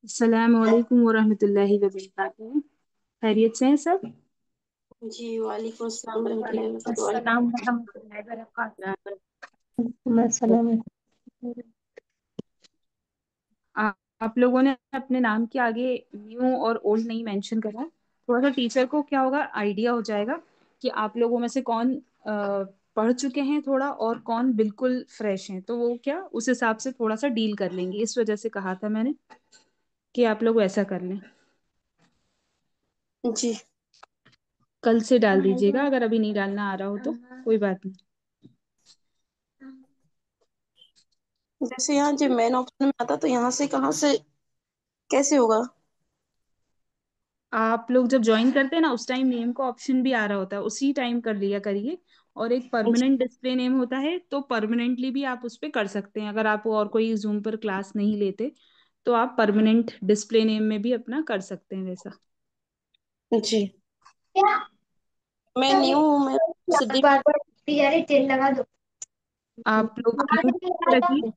السلام علیکم ورحمۃ اللہ وبرکاتہ. خیریت سے ہیں سب؟ جی وعلیکم السلام ورحمۃ اللہ وبرکاتہ. السلام ورحمۃ اللہ وبرکاتہ. السلام. آپ لوگوں نے اپنے نام کے آگے نیو اور اولڈ نہیں مینشن کرا. تھوڑا سا ٹیچر کو کیا ہوگا، آئیڈیا ہو جائے گا کہ آپ لوگوں میں سے کون پڑھ چکے ہیں تھوڑا اور کون بالکل فریش ہیں، تو وہ کیا اس حساب سے تھوڑا سا ڈیل کر لیں گے. اس وجہ سے کہا تھا میں نے کہ آپ لوگ ایسا کر لیں. جی کل سے ڈال دیجیے گا، اگر ابھی نہیں ڈالنا آ رہا ہو تو کوئی بات نہیں. جیسے یہاں جب مین آپشن میں آتا تو یہاں سے کہاں سے کیسے ہوگا؟ آپ لوگ جب جوائن کرتے ہیں نا اس ٹائم نیم کا آپشن بھی آ رہا ہوتا ہے، اسی ٹائم کر لیا کریے. اور ایک پرماننٹ ڈسپلے نیم ہوتا ہے، تو پرماننٹلی بھی آپ اس پہ کر سکتے ہیں. اگر آپ اور کوئی زوم پر کلاس نہیں لیتے تو آپ پرماننٹ ڈسپلے نیم میں بھی اپنا کر سکتے ہیں ویسا. جی میں نیو ہوں. میں صدیق آپ لوگ میوٹ رکھیے.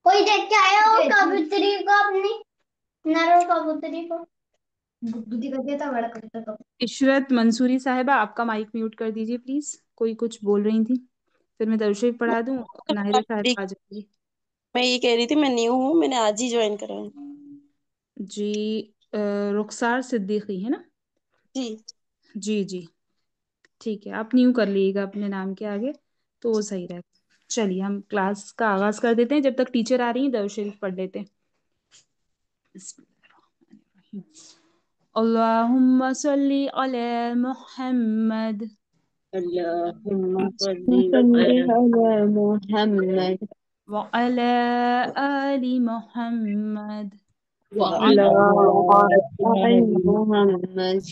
کوئی دیکھ کے آیا ہو کبوتری کو، اپنی نرو کبوتری کو بدھی کر دیا تھا بڑا کرتا تو. عشرت منصوری صاحبہ، آپ کا مائک میوٹ کر دیجیے پلیز. کوئی کچھ بول رہی تھی، پھر میں درود شریف پڑھا دوں. ناہدہ صاحب آ جائیے. میں یہ کہہ رہی تھی میں نیو ہوں، میں نے آج ہی جوائن کرا ہے. جی رخسار صدیقی ہے نا؟ جی جی جی ٹھیک ہے، آپ نیو کر لیجیے گا اپنے نام کے آگے تو وہ صحیح رہے. چلیے ہم کلاس کا آغاز کر دیتے ہیں. جب تک ٹیچر آ رہی ہیں درود شریف پڑھ لیتے ہیں. بسم اللہ الرحمن الرحیم. اللہم صلی علی محمد اللهم صل على محمد وعلی آل محمد وعلى آل محمد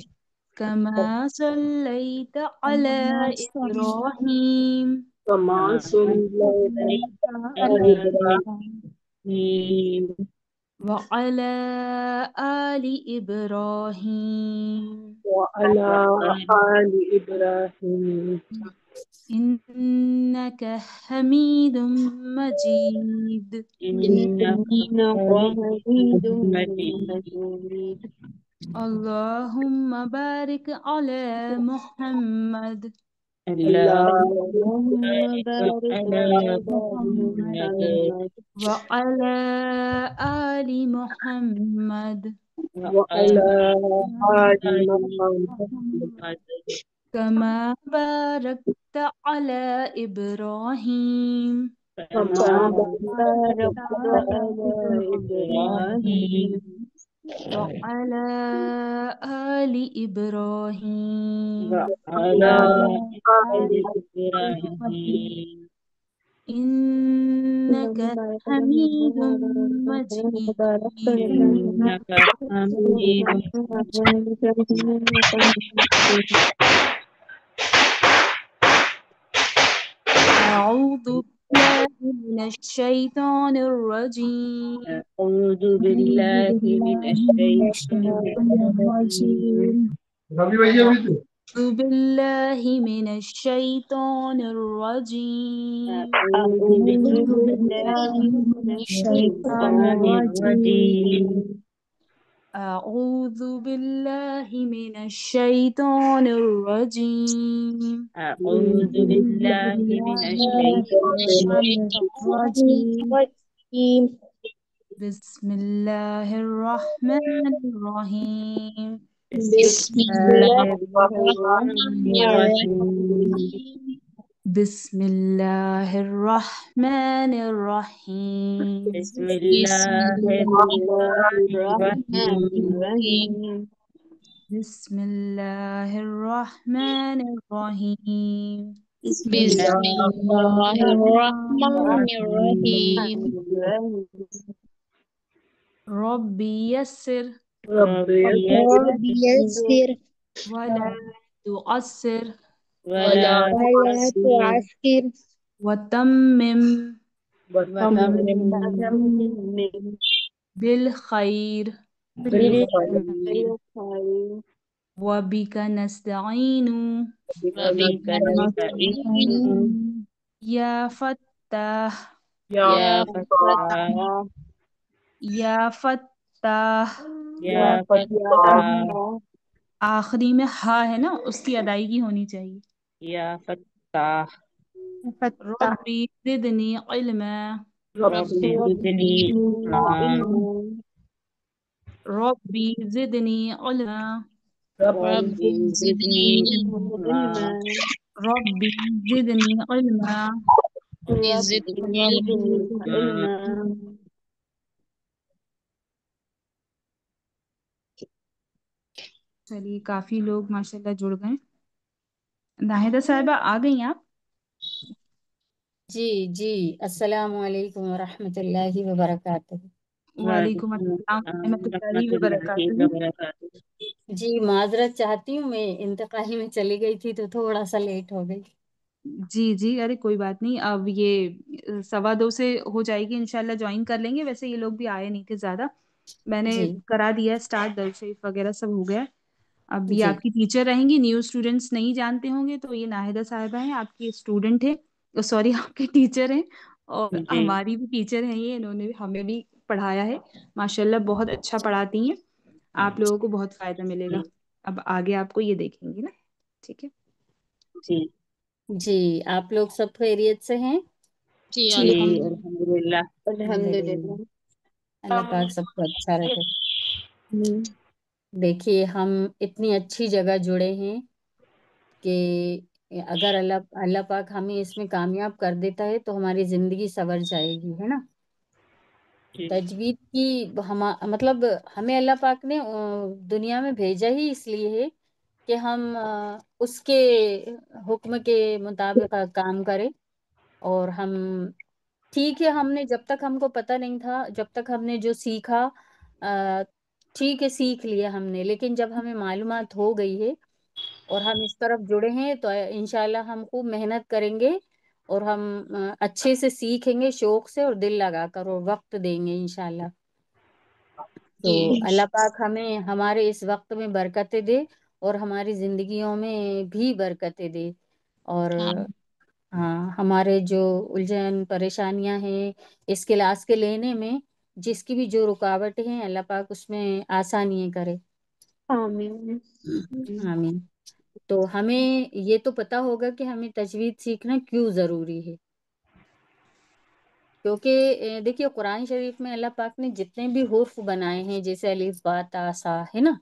كما صليت على إبراهيم كما صليت على إبراهيم وعلى آل إبراهيم وعلى آل إبراهيم إنك حميد مجيد. إنك حميد مجيد. اللهم بارك على محمد اللهم بارك على محمد وعلى آل محمد وعلى آل محمد كما باركت على إبراهيم كما باركت على إبراهيم وعلى آل إبراهيم وعلى آل إبراهيم إنك حميد مجيد. إنك حميد مجيد. أعوذ بالله من الشيطان الرجيم. أعوذ بالله من الشيطان الرجيم. أعوذ بالله من الشيطان الرجيم. أعوذ بالله من الشيطان الرجيم. أعوذ بالله من الشيطان الرجيم. أعوذ بالله من الشيطان الرجيم. بسم الله الرحمن الرحيم. بسم الله الرحمن الرحيم. بسم الله الرحمن الرحيم. بسم الله الرحمن الرحيم. بسم الله الرحمن الرحيم. بسم الله الرحمن الرحيم. ربي يسر ربي يسر ولا تعسر ولا تعسر وتمم وتمم بالخير بالخير. وبك نستعين وبك نستعين يا فتاح يا فتاح يا فتاح فتاح. یا فتاح، آخری میں ہا ہے نا، اس کی ادائیگی ہونی چاہیے. یا فتاح، فتح. ربی زدنی علما. رب زدنی علما، ربی زدنی علما. رب زدنی علما، ربی زدنی علما. زدنی علما. چلیے کافی لوگ ماشاءاللہ جڑ گئے. ناہدہ صاحبہ آ گئی آپ؟ جی جی، السلام علیکم ورحمۃ اللہ وبرکاتہ. وعلیکم وعلیکم السلام السلام ورحمۃ اللہ ورحمۃ اللہ وبرکاتہ. وبرکاتہ. جی معذرت چاہتی ہوں، میں انتقالی میں چلی گئی تھی تو تھوڑا سا لیٹ ہو گئی. جی جی، ارے کوئی بات نہیں. اب یہ 2:15 سے ہو جائے گی انشاءاللہ، جوائن کر لیں گے. ویسے یہ لوگ بھی آئے نہیں تھے زیادہ، میں نے جی کرا دیا اسٹارٹ، درس شریف وغیرہ سب ہو گیا. اب یہ جی آپ کی ٹیچر رہیں گی. نیو اسٹوڈینٹس نہیں جانتے ہوں گے تو یہ ناہدہ صاحبہ ہیں، آپ کی اسٹوڈنٹ ہے، سوری آپ کے ٹیچر ہیں. اور جی ہماری بھی ٹیچر ہیں یہ، انہوں نے ہمیں بھی پڑھایا ہے ماشاءاللہ، بہت اچھا پڑھاتی ہیں. آپ لوگوں کو بہت فائدہ ملے گا. جی اب آگے آپ کو یہ دیکھیں گی نا. ٹھیک ہے جی جی، آپ لوگ سب خیریت سے ہیں؟ جی جی، الحمد الحمدللہ. الحمدللہ. اللہ پاک سب کو اچھا رکھے. آمین. دیکھیے ہم اتنی اچھی جگہ جڑے ہیں کہ اگر اللہ پاک ہمیں اس میں کامیاب کر دیتا ہے تو ہماری زندگی سنور جائے گی، ہے نا. جی تجوید کی مطلب ہمیں اللہ پاک نے دنیا میں بھیجا ہی اس لیے ہے کہ ہم اس کے حکم کے مطابق کام کریں. اور ہم ٹھیک ہے، ہم نے جب تک ہم کو پتہ نہیں تھا، جب تک ہم نے جو سیکھا ٹھیک ہے سیکھ لیا ہم نے، لیکن جب ہمیں معلومات ہو گئی ہے اور ہم اس طرف جڑے ہیں تو انشاءاللہ ہم خوب محنت کریں گے اور ہم اچھے سے سیکھیں گے، شوق سے اور دل لگا کر اور وقت دیں گے انشاءاللہ. تو جی اللہ پاک ہمیں ہمارے اس وقت میں برکتیں دے اور ہماری زندگیوں میں بھی برکتیں دے. اور آمین. ہاں، ہمارے جو الجھن پریشانیاں ہیں اس کلاس کے لینے میں، جس کی بھی جو رکاوٹیں ہیں اللہ پاک اس میں آسانیاں کرے. آمین. آمین. تو ہمیں یہ تو پتا ہوگا کہ ہمیں تجوید سیکھنا کیوں ضروری ہے. کیونکہ دیکھیے قرآن شریف میں اللہ پاک نے جتنے بھی حروف بنائے ہیں، جیسے الف با تا سا ہے نا،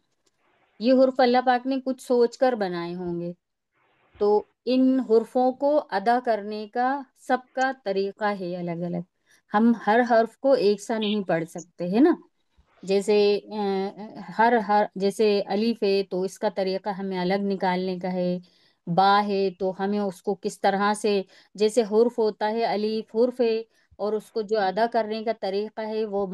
یہ حروف اللہ پاک نے کچھ سوچ کر بنائے ہوں گے. تو ان حروفوں کو ادا کرنے کا سب کا طریقہ ہے الگ الگ. ہم ہر حرف کو ایک سا نہیں پڑھ سکتے، ہے نا. جیسے ہر جیسے الف ہے تو اس کا طریقہ ہمیں الگ نکالنے کا ہے. با ہے تو ہمیں اس کو کس طرح سے، جیسے حرف ہوتا ہے الف حرف ہے اور اس کو جو ادا کرنے کا طریقہ ہے وہ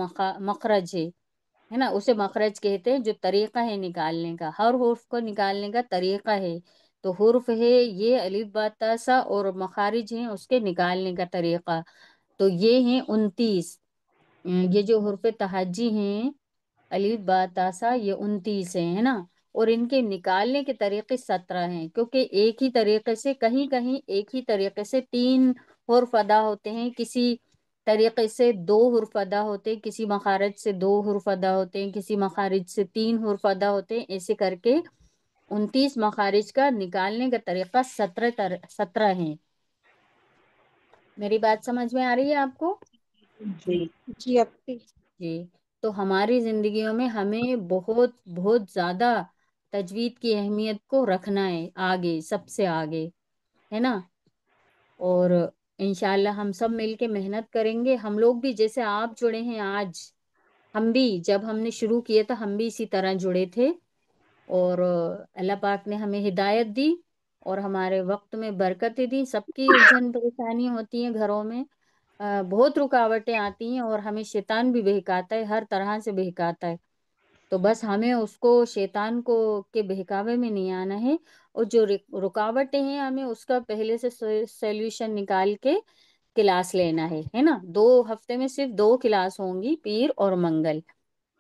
مخرج ہے نا، اسے مخرج کہتے ہیں. جو طریقہ ہے نکالنے کا، ہر حرف کو نکالنے کا طریقہ ہے. تو حرف ہے یہ الف با تا سا، اور مخارج ہیں اس کے نکالنے کا طریقہ. تو یہ ہیں 29. یہ جو حرف تہجی ہیں الف با تا سا، یہ 29 ہیں، ہے نا. اور ان کے نکالنے کے طریقے 17 ہیں، کیونکہ ایک ہی طریقے سے کہیں کہیں ایک ہی طریقے سے 3 حرف ادا ہوتے ہیں، کسی طریقے سے 2 حرف ادا ہوتے ہیں، کسی مخارج سے 2 حرف ادا ہوتے ہیں، کسی مخارج سے 3 حرف ادا ہوتے ہیں. ایسے کر کے 29 مخارج کا نکالنے کا طریقہ 17 ہیں. میری بات سمجھ میں آ رہی ہے آپ کو؟ جی جی اپی. جی. تو ہماری زندگیوں میں ہمیں بہت بہت زیادہ تجوید کی اہمیت کو رکھنا ہے آگے، سب سے آگے، ہے نا. اور انشاءاللہ ہم سب مل کے محنت کریں گے. ہم لوگ بھی جیسے آپ جڑے ہیں آج، ہم بھی جب ہم نے شروع کیا تھا ہم بھی اسی طرح جڑے تھے. اور اللہ پاک نے ہمیں ہدایت دی اور ہمارے وقت میں برکتیں دی. سب کی الجھن پریشانی ہوتی ہیں گھروں میں، بہت رکاوٹیں آتی ہیں اور ہمیں شیطان بھی بہکاتا ہے، ہر طرح سے بہکاتا ہے. تو بس ہمیں اس کو شیطان کو کے بہکاوے میں نہیں آنا ہے. اور جو رکاوٹیں ہیں ہمیں اس کا پہلے سے سولوشن نکال کے کلاس لینا ہے نا. 2 ہفتے میں صرف 2 کلاس ہوں گی، پیر اور منگل.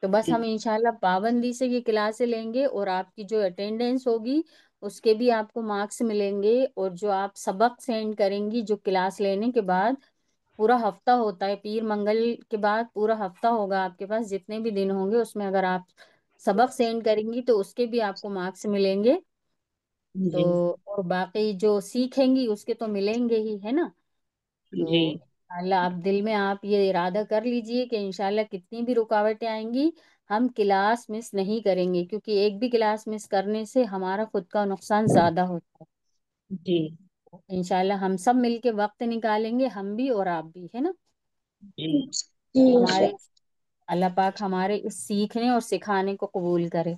تو بس جی ہم انشاءاللہ پابندی سے یہ کلاسیں لیں گے اور آپ کی جو اٹینڈنس ہوگی اس کے بھی آپ کو مارکس ملیں گے. اور جو آپ سبق سینڈ کریں گی جو کلاس لینے کے بعد، پورا ہفتہ ہوتا ہے، پیر منگل کے بعد پورا ہفتہ ہوگا آپ کے پاس، جتنے بھی دن ہوں گے اس میں اگر آپ سبق سینڈ کریں گی تو اس کے بھی آپ کو مارکس ملیں گے. تو جی اور باقی جو سیکھیں گی اس کے تو ملیں گے ہی، ہے نا. تو جی انشاءاللہ آپ دل میں آپ یہ ارادہ کر لیجئے کہ انشاءاللہ کتنی بھی رکاوٹیں آئیں گی ہم کلاس مس نہیں کریں گے، کیونکہ ایک بھی کلاس مس کرنے سے ہمارا خود کا نقصان زیادہ ہوتا ہے. جی انشاءاللہ ہم سب مل کے وقت نکالیں گے، ہم بھی اور آپ بھی، ہے نا. جی ہمارے اللہ پاک ہمارے اس سیکھنے اور سکھانے کو قبول کرے.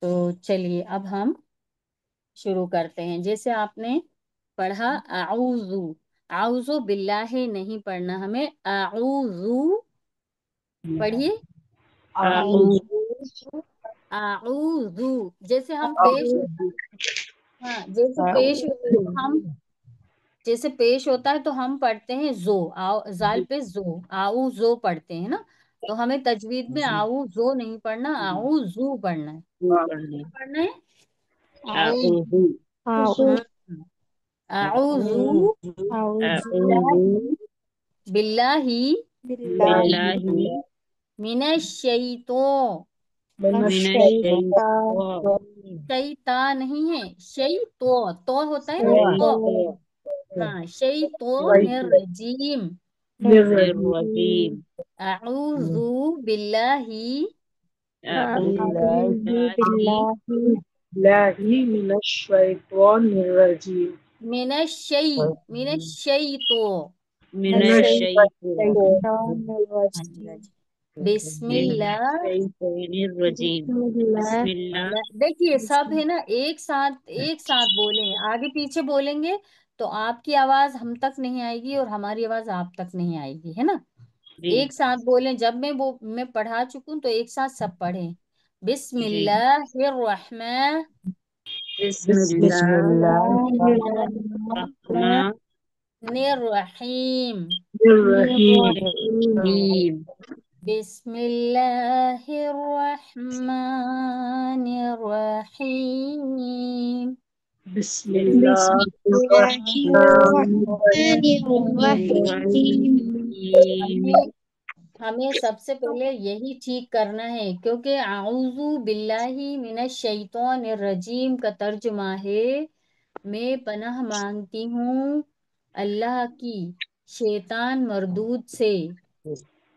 تو چلیے اب ہم شروع کرتے ہیں. جیسے آپ نے پڑھا اعوذ، اعوذ باللہ نہیں پڑھنا ہمیں، اعوذ پڑھیے. اعوذ اعوذ جیسے ہم پیش ہوتا ہے، ہاں جیسے پیش ہوتا ہے تو ہم، جیسے پیش ہوتا ہے تو ہم پڑھتے ہیں زو، زال پہ زو، آؤ زو پڑھتے ہیں نا. تو ہمیں تجوید میں آؤ زو نہیں پڑھنا، آؤ زو پڑھنا ہے. کیا پڑھنا ہے؟ اعوذ ہاں، اعوذ باللہ باللہ من الشیطان، من الشیطان شیطان نہیں ہے، شیطو، تو ہوتا ہے نا تو. الشیطان ہاں شیطان الرجیم، الرجیم اعوذ باللہ اعوذ باللہ من الشیطان الرجیم من الشیطو، من الشیطان ہاں جی ہاں جی، بسم اللہ. الرجیم. بسم اللہ. دیکھیے سب ہے نا ایک ساتھ بولیں گے، آگے پیچھے بولیں گے تو آپ کی آواز ہم تک نہیں آئے گی اور ہماری آواز آپ تک نہیں آئے گی، ہے نا. جی ایک ساتھ بولیں، جب میں پڑھا چکوں تو ایک ساتھ سب پڑھیں. بسم جی اللہ الرحمن بسم اللہ الرحمن الرحیم، الرحیم. بسم اللہ الرحمن الرحیم. بسم اللہ الرحمن الرحیم. ہمیں ہمیں سب سے پہلے یہی ٹھیک کرنا ہے، کیونکہ اعوذ باللہ من الشیطان الرجیم کا ترجمہ ہے میں پناہ مانگتی ہوں اللہ کی شیطان مردود سے.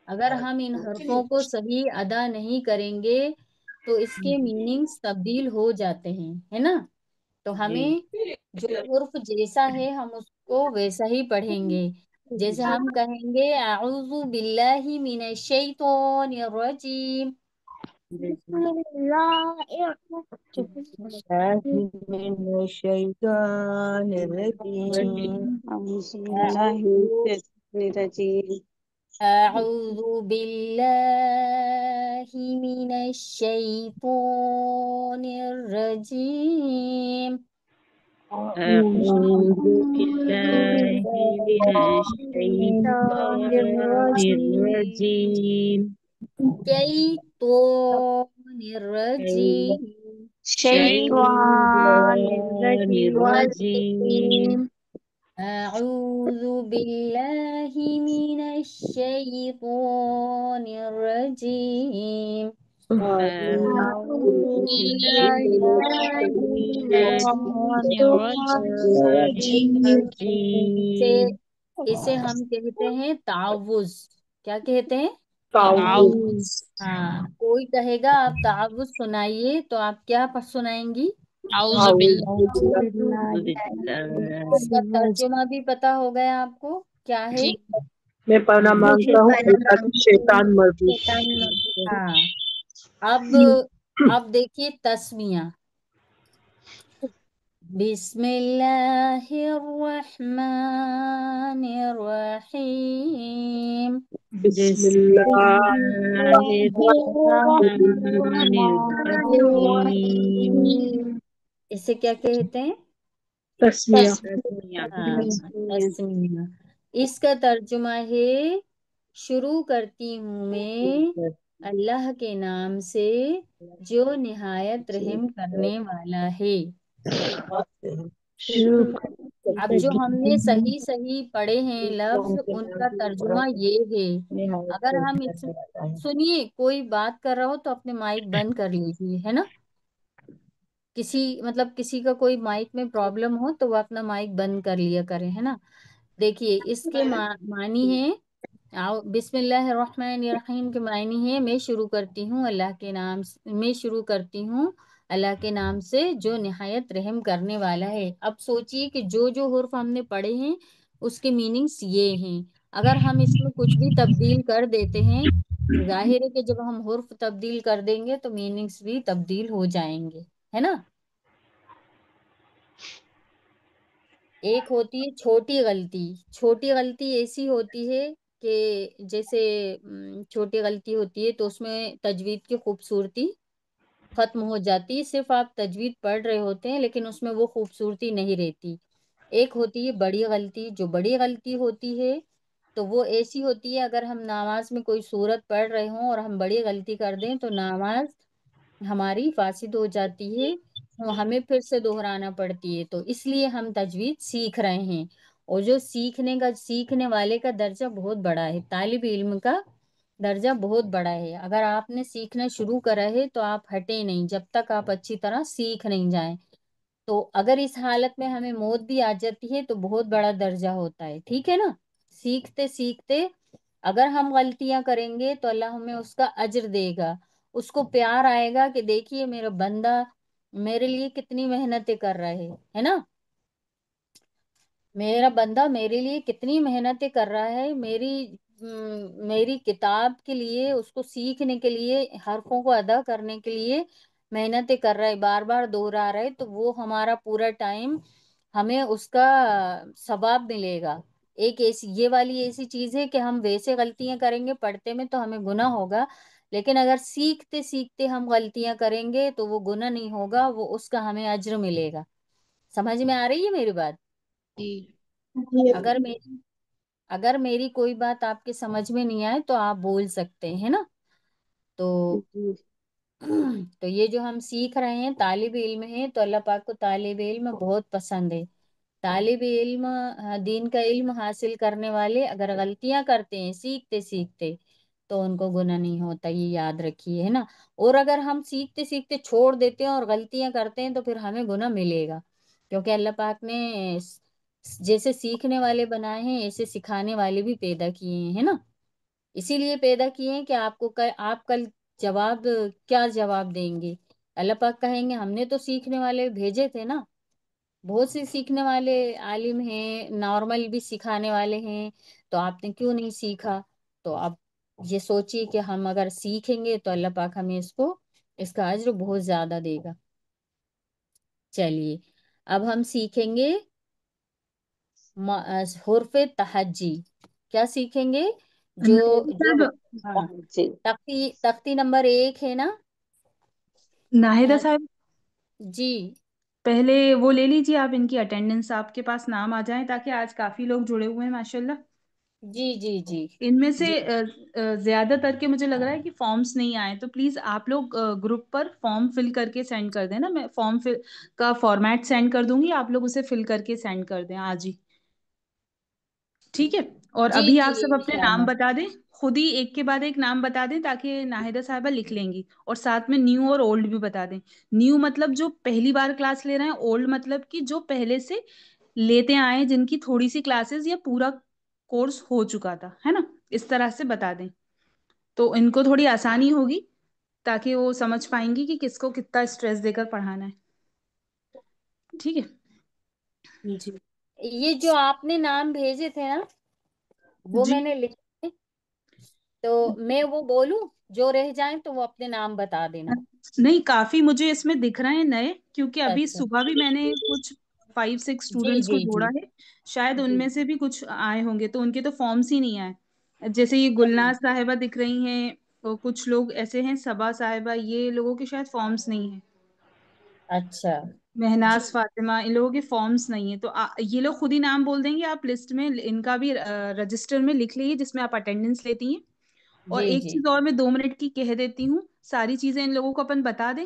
اگر ہم ان حرفوں کو صحیح ادا نہیں کریں گے تو اس کے میننگز تبدیل ہو جاتے ہیں، ہے نا. تو جی ہمیں جو حرف جیسا ہے ہم اس کو ویسا ہی پڑھیں گے. جیسے ہم کہیں گے اعوذ باللہ من الشیطان الرجیم، بسم اللہ من الشیطان الرجیم. اعوذ أعوذ بالله من الشيطان الرجيم. أعوذ بالله من الشيطان الرجيم. شيطان الرجيم. الشيطان الرجيم. أعوذ بالله من الشيطان الرجيم. أعوذ بالله من الشيطان اسے الرجيم. اسے ہم کہتے ہیں تعوذ. کیا کہتے ہیں؟ تعوذ. ہاں، کوئی کہے گا آپ تعوذ سنائیے تو آپ کیا سنائیں گی؟ أعوذ بالله. اس کا ترجمہ بھی پتا ہو گیا آپ کو کیا ہے؟ میں پناہ مانگتا ہوں اللہ کی شیطان مردود. ہاں، اب دیکھیے تسمیہ. بسم اللہ الرحمن الرحیم. بسم اللہ الرحمن الرحیم. اسے کیا کہتے ہیں؟ تسمیہ. ہاں، تسمیہ. اس کا ترجمہ ہے شروع کرتی ہوں میں اللہ کے نام سے جو نہایت رحم کرنے والا ہے. اب جو ہم نے صحیح صحیح پڑھے ہیں لفظ، ان کا ترجمہ یہ ہے. اگر ہم اس سنیے، کوئی بات کر رہا ہو تو اپنے مائک بند کر لیجیے، ہے نا. کسی کا کوئی مائک میں پرابلم ہو تو وہ اپنا مائک بند کر لیا کرے، ہے نا. دیکھیے اس کے معنی ہے، بسم اللہ الرحمن الرحیم کے معنی ہے میں شروع کرتی ہوں اللہ کے نام سے جو نہایت رحم کرنے والا ہے. اب سوچئے کہ جو حرف ہم نے پڑھے ہیں اس کے میننگز یہ ہیں. اگر ہم اس میں کچھ بھی تبدیل کر دیتے ہیں، ظاہر ہے کہ جب ہم حرف تبدیل کر دیں گے تو میننگز بھی تبدیل ہو جائیں گے، ہے نا. ایک ہوتی ہے چھوٹی غلطی. چھوٹی غلطی ایسی ہوتی ہے کہ جیسے چھوٹی غلطی ہوتی ہے تو اس میں تجوید کی خوبصورتی ختم ہو جاتی ہے. صرف آپ تجوید پڑھ رہے ہوتے ہیں لیکن اس میں وہ خوبصورتی نہیں رہتی. ایک ہوتی ہے بڑی غلطی. جو بڑی غلطی ہوتی ہے تو وہ ایسی ہوتی ہے، اگر ہم نماز میں کوئی سورت پڑھ رہے ہوں اور ہم بڑی غلطی کر دیں تو نماز ہماری فاسد ہو جاتی ہے، ہمیں پھر سے دہرانا پڑتی ہے. تو اس لیے ہم تجوید سیکھ رہے ہیں، اور جو سیکھنے والے کا درجہ بہت بڑا ہے، طالب علم کا درجہ بہت بڑا ہے. اگر آپ نے سیکھنا شروع کرا ہے تو آپ ہٹے نہیں جب تک آپ اچھی طرح سیکھ نہیں جائیں. تو اگر اس حالت میں ہمیں موت بھی آ جاتی ہے تو بہت بڑا درجہ ہوتا ہے، ٹھیک ہے نا. سیکھتے سیکھتے اگر ہم غلطیاں کریں گے تو اللہ ہمیں اس کا اجر دے گا. اس کو پیار آئے گا کہ دیکھیے میرا بندہ میرے لیے کتنی محنتیں کر رہا ہے نا. میرا بندہ میرے لیے کتنی محنتیں کر رہا ہے، میری کتاب کے لیے، اس کو سیکھنے کے لیے، حرفوں کو ادا کرنے کے لیے محنتیں کر رہا ہے، بار بار دوہرا رہا ہے. تو وہ ہمارا پورا ٹائم ہمیں اس کا ثواب ملے گا. یہ والی ایسی چیز ہے کہ ہم ویسے غلطیاں کریں گے پڑھتے میں تو ہمیں گناہ ہوگا، لیکن اگر سیکھتے سیکھتے ہم غلطیاں کریں گے تو وہ گناہ نہیں ہوگا، وہ اس کا ہمیں اجر ملے گا. سمجھ میں آ رہی ہے میری بات؟ اگر میری کوئی بات آپ کے سمجھ میں نہیں آئے تو آپ بول سکتے ہیں نا. تو یہ جو ہم سیکھ رہے ہیں طالب علم ہے، تو اللہ پاک کو طالب علم بہت پسند ہے. طالب علم دین کا علم حاصل کرنے والے اگر غلطیاں کرتے ہیں سیکھتے سیکھتے تو ان کو گناہ نہیں ہوتا، یہ یاد رکھیے، ہے نا. اور اگر ہم سیکھتے سیکھتے چھوڑ دیتے ہیں اور غلطیاں کرتے ہیں تو پھر ہمیں گناہ ملے گا، کیونکہ اللہ پاک نے جیسے سیکھنے والے بنائے ہیں ایسے سکھانے والے بھی پیدا کیے ہیں، ہے نا. اسی لیے پیدا کیے ہیں کہ آپ کل کیا جواب دیں گے. اللہ پاک کہیں گے ہم نے تو سیکھنے والے بھیجے تھے نا. بہت سے سیکھنے والے عالم ہیں، نارمل بھی سکھانے والے ہیں، تو آپ نے کیوں نہیں سیکھا. تو اب یہ سوچیے کہ ہم اگر سیکھیں گے تو اللہ پاک ہمیں اس کا اجر بہت زیادہ دے گا. چلیے اب ہم سیکھیں گے حرف تہجی. کیا سیکھیں گے؟ جو جو ہاں جی تختی نمبر 1 ہے نا. ناہیدہ صاحب جی پہلے وہ لے لیجیے آپ، ان کی اٹینڈنس آپ کے پاس نام آ جائیں، تاکہ آج کافی لوگ جڑے ہوئے ہیں ماشاءاللہ. جی جی جی ان میں سے جی زیادہ تر کے مجھے لگ رہا ہے کہ فارمز نہیں آئے، تو پلیز آپ لوگ گروپ پر فارم فل کر کے سینڈ کر دیں نا. میں فارم کا فارمیٹ سینڈ کر دوں گی، آپ لوگ اسے فل کر کے سینڈ کر دیں آج ہی، ٹھیک ہے. اور جی ابھی جی آپ سب اپنے نام انشاءاللہ. بتا دیں، خود ہی ایک کے بعد ایک نام بتا دیں تاکہ ناہدہ صاحبہ لکھ لیں گی، اور ساتھ میں نیو اور اولڈ بھی بتا دیں. نیو مطلب جو پہلی بار کلاس لے رہے ہیں، اولڈ مطلب کہ جو پہلے سے لیتے آئے ہیں، جن کی تھوڑی سی کلاسز یا پورا کورس ہو چکا تھا، ہے نا. اس طرح سے بتا دیں تو ان کو تھوڑی آسانی ہوگی، تاکہ وہ سمجھ پائیں گی کہ کس کو کتنا اسٹریس دے کر پڑھانا ہے، ٹھیک ہے. جی یہ جو آپ نے نام بھیجے تھے نا وہ جی میں نے لکھے، تو میں وہ بولوں، جو رہ جائیں تو وہ اپنے نام بتا دینا. نہیں، کافی مجھے اس میں دکھ رہے ہیں نئے، کیونکہ ابھی اچھا صبح بھی میں نے کچھ 5-6 جی اسٹوڈینٹس کو جی جوڑا جی ہے، شاید ان جی میں سے بھی کچھ آئے ہوں گے، تو ان کے تو فارمز ہی نہیں آئے. جیسے یہ گلناز صاحبہ دکھ رہی ہیں، اور کچھ لوگ ایسے ہیں، صبا صاحبہ، یہ لوگوں کے شاید فارمز نہیں ہیں. اچھا جی مہناز فاطمہ، ان لوگوں کے فارمز نہیں ہیں. تو یہ لوگ خود ہی نام بول دیں گے، آپ لسٹ میں ان کا بھی رجسٹر میں لکھ لیجیے جس میں آپ اٹینڈنس لیتی ہیں. اور جی ایک جی چیز اور میں 2 منٹ کی کہہ دیتی ہوں، ساری چیزیں ان لوگوں کو اپن بتا دیں،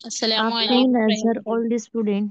Afreen Azhar, all the student.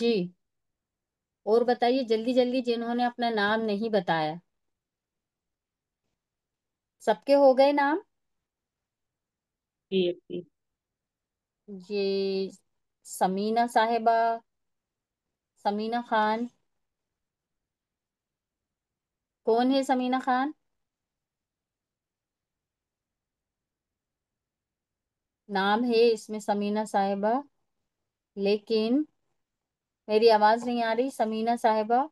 جی اور بتائیے جلدی جلدی جنہوں نے اپنا نام نہیں بتایا. سب کے ہو گئے نام؟ جی یہ سمینہ صاحبہ، سمینہ خان، کون ہے سمینہ خان؟ نام ہے اس میں سمینہ صاحبہ، لیکن میری آواز نہیں آ رہی. سمینہ صاحبہ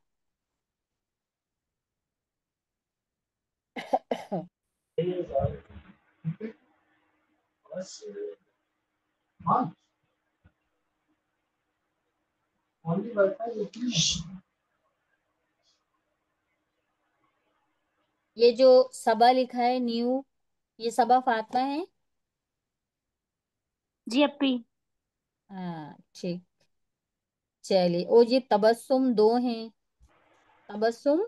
یہ جو صبا لکھا ہے نیو، یہ صبا فاطمہ ہے؟ جی اپی. ہاں ٹھیک. چلیے اور یہ تبسم دو ہیں، تبسم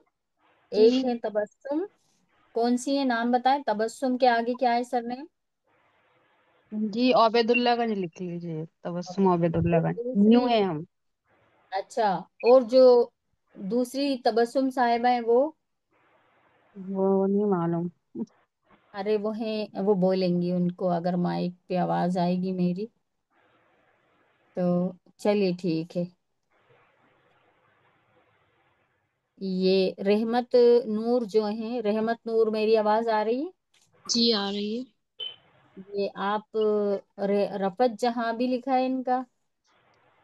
ایک جی ہے تبسم. کون سی ہے نام بتائیں؟ تبسم کے آگے کیا ہے سر نے؟ جی عبید اللہ گنج لکھ لیجیے، تبسم عبید اللہ اور گنج، نیو دوسری، ہے ہم. اچھا اور جو دوسری تبسم صاحبہ ہیں وہ نہیں معلوم. ارے وہ ہیں، وہ بولیں گی ان کو اگر مائک پہ آواز آئے گی میری تو. چلیے ٹھیک ہے. یہ رحمت نور جو ہیں، رحمت نور میری آواز آ رہی ہے؟ جی آ رہی ہے. یہ آپ رفت جہاں بھی لکھا ہے ان کا؟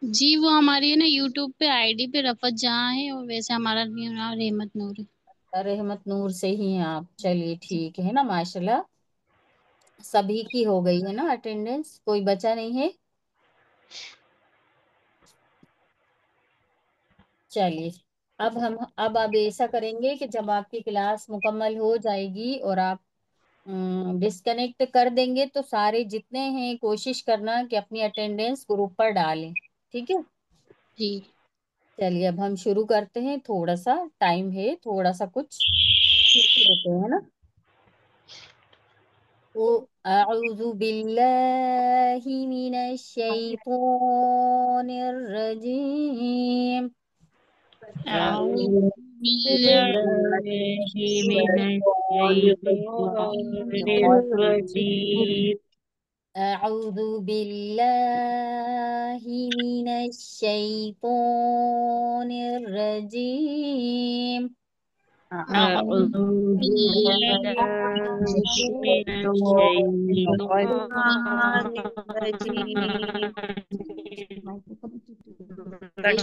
جی وہ ہماری ہے نا یوٹیوب پہ آئی ڈی پہ رفت جہاں ہے، اور ویسے ہمارا نام رحمت نور ہے. رحمت نور سے ہی ہیں آپ. چلیے ٹھیک ہے نا، ماشاء اللہ سبھی کی ہو گئی ہے نا اٹینڈنس، کوئی بچا نہیں ہے. چلیے اب ایسا کریں گے کہ جب آپ کی کلاس مکمل ہو جائے گی اور آپ ڈسکنیکٹ کر دیں گے تو سارے جتنے ہیں کوشش کرنا کہ اپنی اٹینڈنس گروپ پر ڈالیں، ٹھیک ہے؟ جی چلیے اب ہم شروع کرتے ہیں. تھوڑا سا ٹائم ہے، تھوڑا سا کچھ سیکھ لیتے ہیں نا. اعوذ باللہ من الشیطان الرجیم. اعوذ أعوذ باللہ بالله من من الشيطان الرجيم. اعوذ باللہ من الشیطان الرجیم. اعوذ أعوذ باللہ بالله من من الشیطان الشيطان الرجيم. بس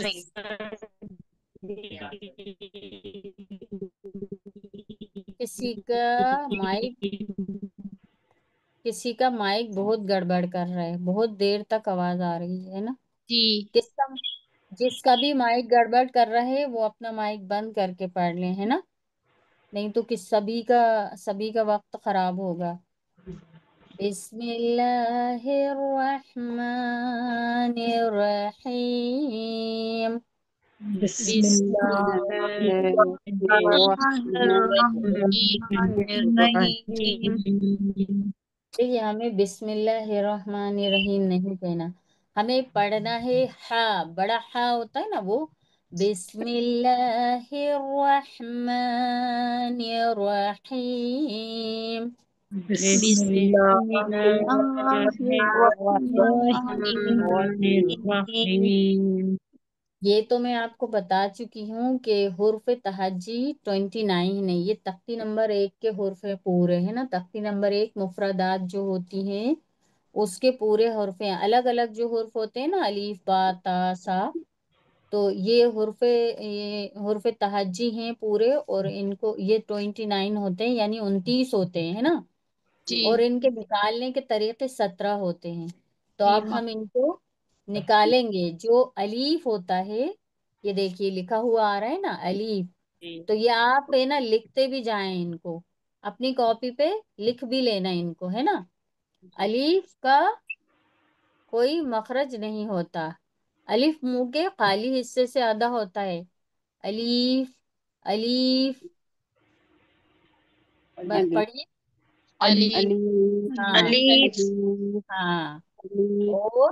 کسی کا مائک بہت گڑبڑ کر رہا ہے، بہت دیر تک آواز آ رہی ہے نا. جی جس کا بھی مائک گڑبڑ کر رہا ہے وہ اپنا مائک بند کر کے پڑھ لیں، ہے نا، نہیں تو سبھی کا وقت خراب ہوگا. بسم اللہ الرحمن الرحیم. بسم بسم بسم الله الله الرحمن الرحمن الرحيم. الرحيم. دیکھیے ہمیں بسم اللہ الرحمن الرحیم نہیں کہنا، ہمیں پڑھنا ہے ہا، بڑا ہا ہوتا ہے نا وہ. بسم اللہ الرحمن الرحیم. بسم بسم الله الله الرحمن الرحمن الرحيم. الرحيم. یہ تو میں آپ کو بتا چکی ہوں کہ حرف تہجی 29 نہیں، یہ تختی نمبر 1 کے حرف پورے ہیں نا. تختی نمبر 1 مفردات جو ہوتی ہیں اس کے پورے حرف ہیں. الگ الگ جو حرف ہوتے ہیں نا، الف با تا سا، تو یہ حرف تہجی ہیں پورے، اور ان کو یہ 29 ہوتے ہیں، یعنی 29 ہوتے ہیں نا. جی اور ان کے نکالنے کے طریقے 17 ہوتے ہیں. تو جی اب ہم ان کو نکالیں گے. جو الف ہوتا ہے، یہ دیکھیے لکھا ہوا آ رہا ہے نا الف، تو یہ آپ ہے نا لکھتے بھی جائیں ان کو، اپنی کاپی پہ لکھ بھی لینا ان کو، ہے نا. الف کا کوئی مخرج نہیں ہوتا. الف منہ کے خالی حصے سے ادا ہوتا ہے. الف الف ألف پڑھیے. علی الف، ألف ہاں ألف ہاں. ألف اور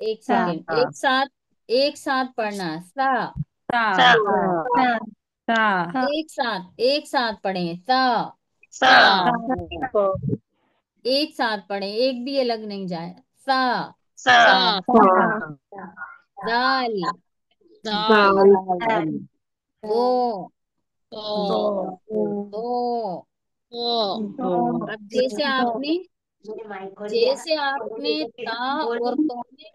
ایک سیکنڈ، ایک ساتھ پڑھنا، سا، ایک ساتھ پڑھیں، سا، ایک ساتھ پڑھیں، ایک بھی الگ نہیں جائے، سا، دال، وہ، دو، اب جیسے آپ نے تا اور تو میں،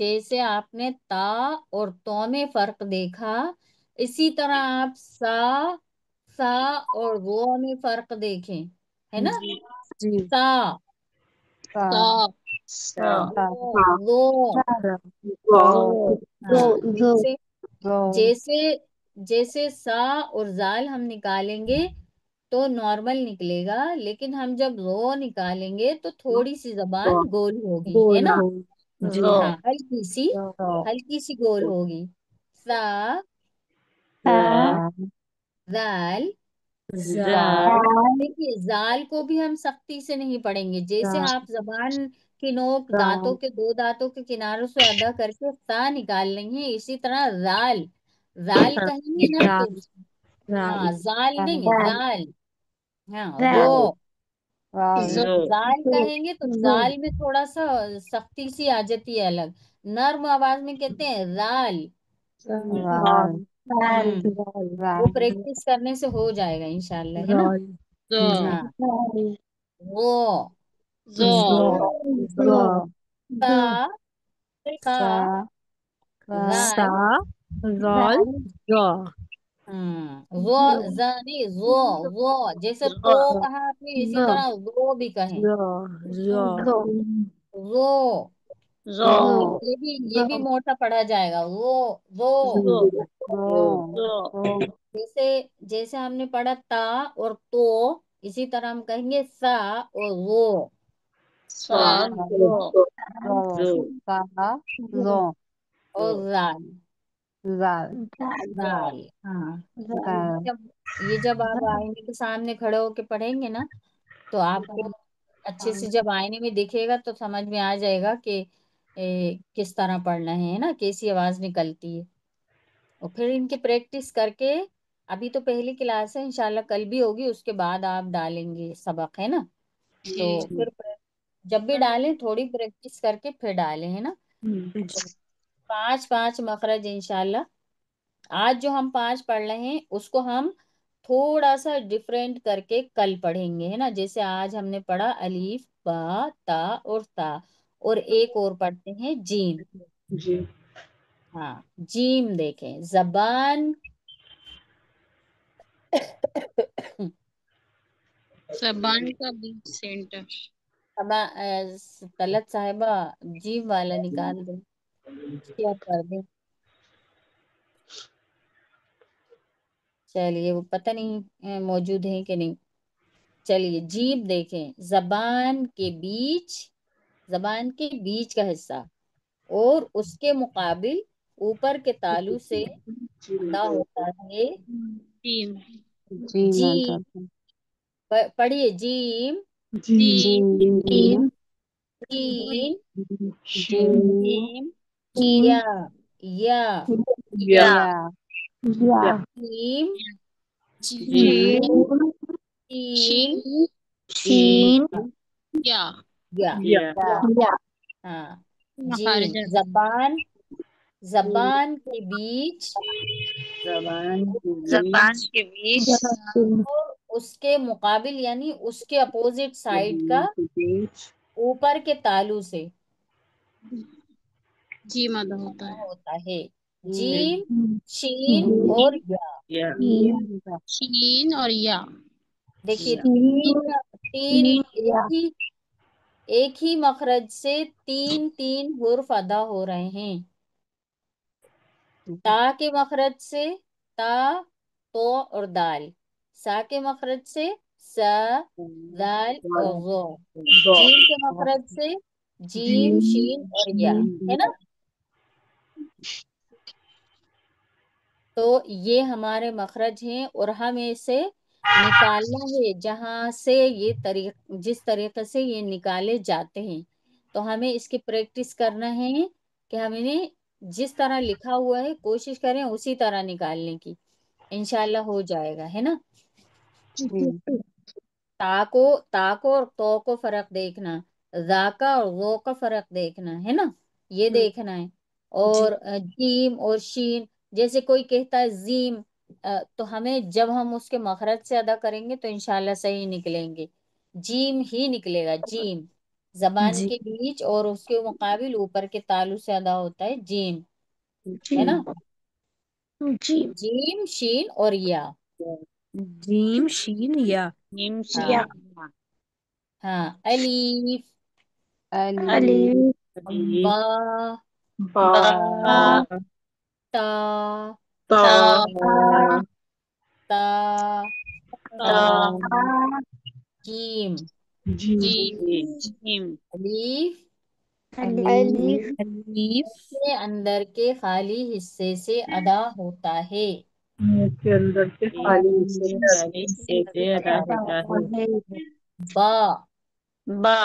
جیسے آپ نے تا اور تو میں فرق دیکھا، اسی طرح آپ سا اور وہ میں فرق دیکھیں، ہے نا، سا، وہ، ہاں، جیسے سا اور زال ہم نکالیں گے تو نارمل نکلے گا، لیکن ہم جب رو نکالیں گے تو تھوڑی سی زبان گول ہوگی، ہے نا، ہاں، ہلکی سی گول ہوگی، سا، زال، دیکھیے زال کو بھی ہم سختی سے نہیں پڑھیں گے، جیسے آپ زبان کی نوک دانتوں کے دو دانتوں کے کناروں سے ادا کر کے سا نکال لیں گے، اسی طرح زال کہیں گے نا تو، ہاں، زال نہیں، زال، ہاں، زال کہیں گے تو زال میں تھوڑا سا سختی سی آ جاتی ہے الگ، نرم آواز میں کہتے ہیں زال، وہ پریکٹس کرنے سے ہو جائے گا انشاءاللہ، ہے نا، ہاں، وہ، تا، تا، زال، وہ، نہیں، وہ جیسے تو کہا آپ نے اسی طرح وہ بھی کہیں، وہ، یہ بھی موٹا پڑھا جائے گا، جیسے ہم نے پڑھا تا اور تو، اسی طرح ہم کہیں گے سا اور وہ، اور زال، ہاں، جب آپ آئینے کے سامنے کھڑے ہو کے پڑھیں گے نا تو آپ کو اچھے سے جب آئینے میں دکھے گا تو سمجھ میں آ جائے گا کہ کس طرح پڑھنا ہے نا، کیسی آواز نکلتی ہے، اور پھر ان کی پریکٹس کر کے، ابھی تو پہلی کلاس ہے، انشاءاللہ کل بھی ہوگی، اس کے بعد آپ ڈالیں گے سبق، ہے نا، تو پھر جب بھی ڈالیں تھوڑی پریکٹس کر کے پھر ڈالیں، ہے نا، 5 مخرج انشاءاللہ، آج جو ہم 5 پڑھ رہے ہیں اس کو ہم تھوڑا سا ڈفرینٹ کر کے کل پڑھیں گے، ہے نا، جیسے آج ہم نے پڑھا الف، با، تا اور تا، اور ایک اور پڑھتے ہیں جیم، ہاں، جیم دیکھیں، زبان، زبان کا بیچ سینٹر، طلعت صاحبہ جیم والا نکال دیں، شیئر کر دیں، چلیے وہ پتہ نہیں موجود ہے کہ نہیں، چلیے جیم دیکھیں، زبان کے بیچ کا حصہ اور اس کے مقابل اوپر کے تالو سے ادا ہوتا ہے جیم، جیم، پڑھیے، جیم، جیم، شین، جیم، یا، یا، جیم، جیم، شین، یا، یا، ہاں، جیم، مخارج زبان کے بیچ اور اس کے مقابل یعنی اس کے اپوزٹ سائڈ کا اوپر کے تالو سے جیم ادا ہوتا ہے، ہوتا ہے، جیم، شین اور یا، شین اور یا، دیکھیے تین ایک ہی مخرج سے تین حرف ادا ہو رہے ہیں، تا کے مخرج سے تا، تو اور دال، سا کے مخرج سے سا، دال اور غو، جیم کے مخرج سے جیم، شین اور یا، ہے نا، تو یہ ہمارے مخرج ہیں اور ہم اسے نکالنا ہے جہاں سے جس طریقے سے یہ نکالے جاتے ہیں، تو ہمیں اس کی پریکٹس کرنا ہے کہ ہمیں جس طرح لکھا ہوا ہے کوشش کریں اسی طرح نکالنے کی، انشاءاللہ ہو جائے گا، ہے نا؟ تا کو اور تو کو فرق دیکھنا، ذا کا اور وہ کا فرق دیکھنا ہے نا، یہ دیکھنا ہے۔ اور جیم اور شین، جیسے کوئی کہتا ہے زیم، تو ہمیں جب ہم اس کے مخرج سے ادا کریں گے تو انشاءاللہ صحیح نکلیں گے، جیم ہی نکلے گا، جیم زبان جی کے بیچ اور اس کے مقابل اوپر کے تالو سے ادا ہوتا ہے جیم، ہے نا؟ جی جیم شین اور یا۔ جیم شین یا۔ یا ہاں ہاں، الف، علی با، با با تا، تا تا، تا جیم، جی الف الف الف کے اندر کے خالی حصے سے ادا ہوتا ہے، منہ کے اندر کے خالی حصے سے ادا ہوتا ہے، با با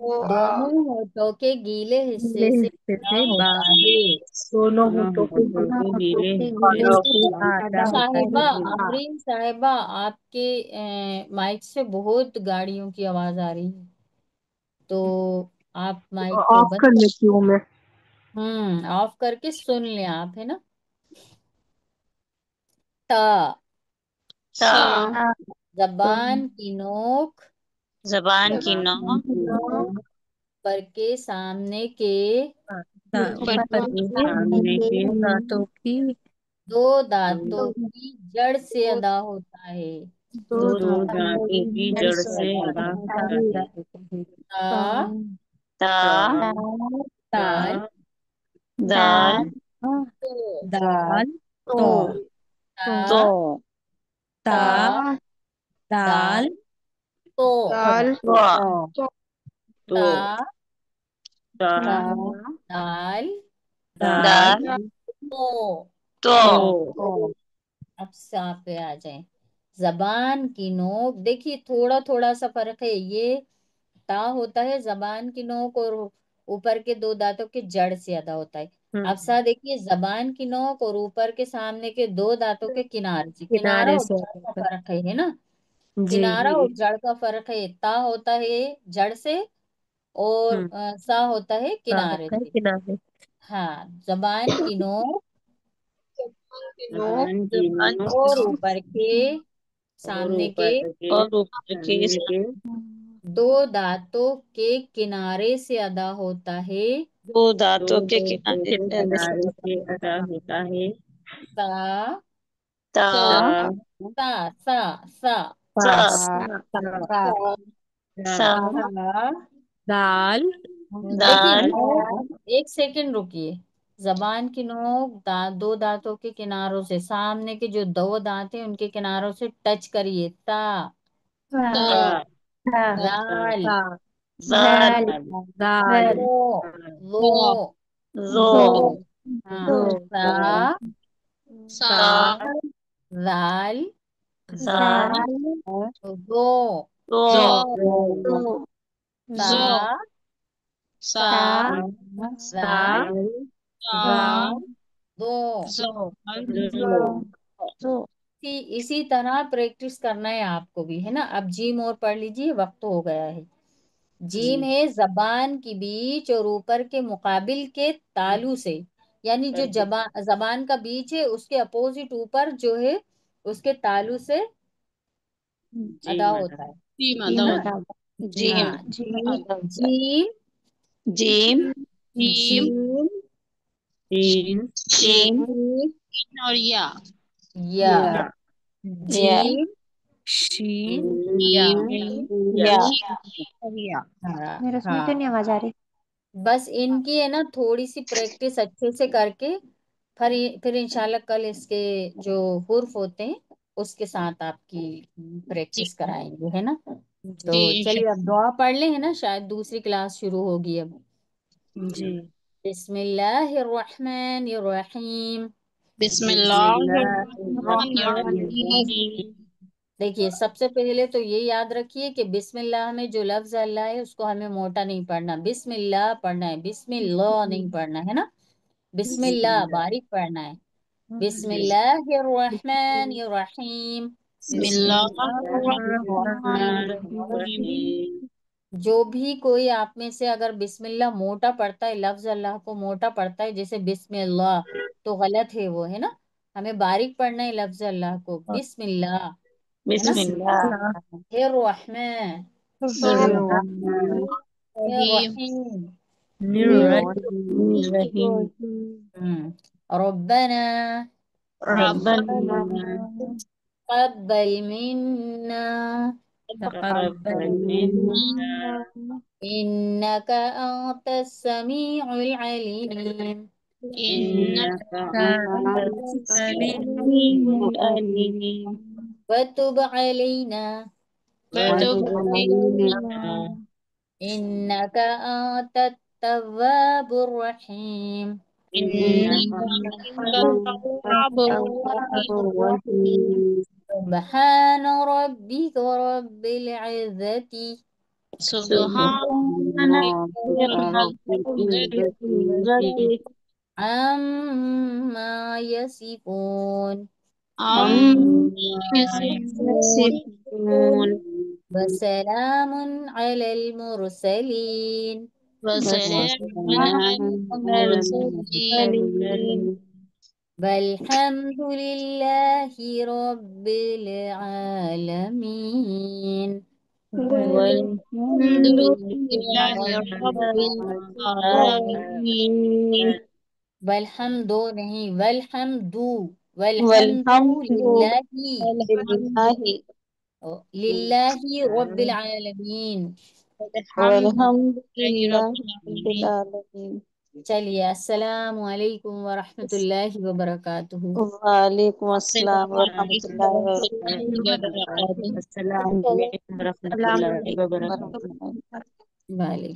دونوں ہونٹوں کے گیلے حصے گیلے سے حصے ادا سے با، ہوتا ہے۔ دونوں ہونٹوں کے دونوں ہاتھوں کے کھانا گلے سے سے ادا آدھا ہوتا ہوتا ہے۔ صاحبہ، ہے۔ آفرین صاحبہ، آپ کے مائک سے بہت گاڑیوں کی آواز آ رہی ہے، تو آپ مائک کو آف بند کر لیتی ہوں میں۔ آف کر کے سن لیں آپ، ہے نا؟ تا تا تا زبان کی نوک زبان کی نوک پر کے سامنے کے اوپر کے سامنے کے دانتوں کی دو دانتوں کی جڑ سے ادا ہوتا ہے، دو دو دانتوں دانتوں کی کی جڑ جڑ سے سے ادا ادا ہوتا ہوتا ہے۔ ہے۔ تا تا دال دال تو دال تو تو تو تا تا تا دال دال تو دال تو تو تا تا دال دال دال تو۔ تو تو اب صاف پہ آ جائیں، زبان کی نوک، دیکھیے تھوڑا تھوڑا سا فرق ہے، یہ تا ہوتا ہے زبان کی نوک اور اوپر کے دو دانتوں کے جڑ سے ادا ہوتا ہے، اب سا دیکھیے زبان کی نوک اور اوپر کے سامنے کے دو دانتوں کے کنارے سے، کنارہ کنارے اور سے جڑ کا فرق ہے نا؟ جی کنارہ اور جڑ کا فرق ہے، تا ہوتا ہے جڑ سے اور سا ہوتا ہے کنارے ہوتا ہے سے۔ کنارے۔ ہاں، زبان کی نوک زبان کی نوک اور اوپر کے اور سامنے کے اوپر کے دو دانتوں کے کنارے سے ادا ہوتا ہے، دو دو دانتوں کے کنارے سے کنارے ادا سے ہوتا ہے۔ ادا ہوتا ہے۔ تا تا تا سا سا سا تا سا تا۔ دال دیکھیے دال ایک سیکنڈ رکیے، زبان کی نوک دو دانتوں کے کناروں سے، سامنے کے جو دو دانت ہیں ان کے کناروں سے ٹچ کریے، تا تا دال تا زال دال لو لو زو ہاں، زو سا سا دال زال دو تو زو تا سا سا دال دال دو۔ زو اسی طرح پریکٹس کرنا ہے آپ کو بھی، ہے نا؟ اب جیم اور پڑھ لیجیے، وقت ہو گیا ہے۔ جیم ہے زبان کی بیچ اور اوپر کے مقابل کے تالو سے، یعنی جو زبان کا بیچ ہے اس کے اپوزٹ اوپر جو ہے اس کے تالو سے ادا ہوتا ہے نا؟ جیم ہاں، جیم جیم جیم جیم شین اور یا یا یا جیم شین یا یا ہاں میرا اس میں ہاں، کیوں نہیں آواز آ رہی؟ بس ان کی ہے نا تھوڑی سی پریکٹس اچھے سے کر کے پھر انشاءاللہ کل اس کے جو حرف ہوتے ہیں اس کے ساتھ آپ کی پریکٹس کرائیں گے، ہے نا؟ تو چلیے اب دعا پڑھ لیں، ہے نا؟ شاید دوسری کلاس شروع ہوگی اب۔ جی بسم اللہ الرحمن الرحیم، بسم بسم اللہ اللہ الرحمن الرحمن الرحیم، الرحیم دیکھیے سب سے پہلے تو یہ یاد رکھیے کہ بسم اللہ میں جو لفظ اللہ ہے اس کو ہمیں موٹا نہیں پڑھنا، بسم اللہ پڑھنا ہے، بسم اللہ نہیں پڑھنا ہے نا، بسم اللہ باریک پڑھنا ہے. بسم اللہ الرحمن الرحیم. بسم بسم اللہ اللہ الرحمن الرحمن. الرحیم. جو بھی کوئی آپ میں سے اگر بسم اللہ موٹا پڑھتا ہے، لفظ اللہ کو موٹا پڑھتا ہے جیسے بسم اللہ، تو غلط ہے وہ، ہے نا. ہمیں باریک پڑھنا ہے لفظ اللہ کو، بسم اللہ، ہے نا. بسم اللہ الرحمن الرحمن الرحیم. الرحیم. الرحیم ربنا ربنا تقبل منا تقبل منا إنك أنت السميع العليم. إنك إنك أنت السميع العليم وتب علينا وتب وتب علينا علينا إنك أنت التواب الرحيم. إنك إنك أنت أنت التواب التواب الرحيم. الرحيم سبحان ربك رب العزة سبحان سبحان ربك ربك رب رب العزة العزة عما يصفون عما عما يصفون. يصفون وسلام على المرسلين وسلام على وسلام على المرسلين. المرسلين والحمد لله رب العالمين. والحمد والحمد لله رب العالمين. والحمد نہیں، والحمد، والحمد والحمد للہ، لله للہ رب العالمین. والحمد والحمد لله رب لله رب العالمين. العالمين چلیے السلام علیکم ورحمۃ اللہ وبرکاتہ. وعلیکم السلام السلام ورحمۃ عليكم اللہ ورحمة الله وبرکاتہ. وبركاته. السلام علیکم ورحمۃ السلام اللہ علیکم وبرکاتہ. ورحمۃ اللہ. وعلیکم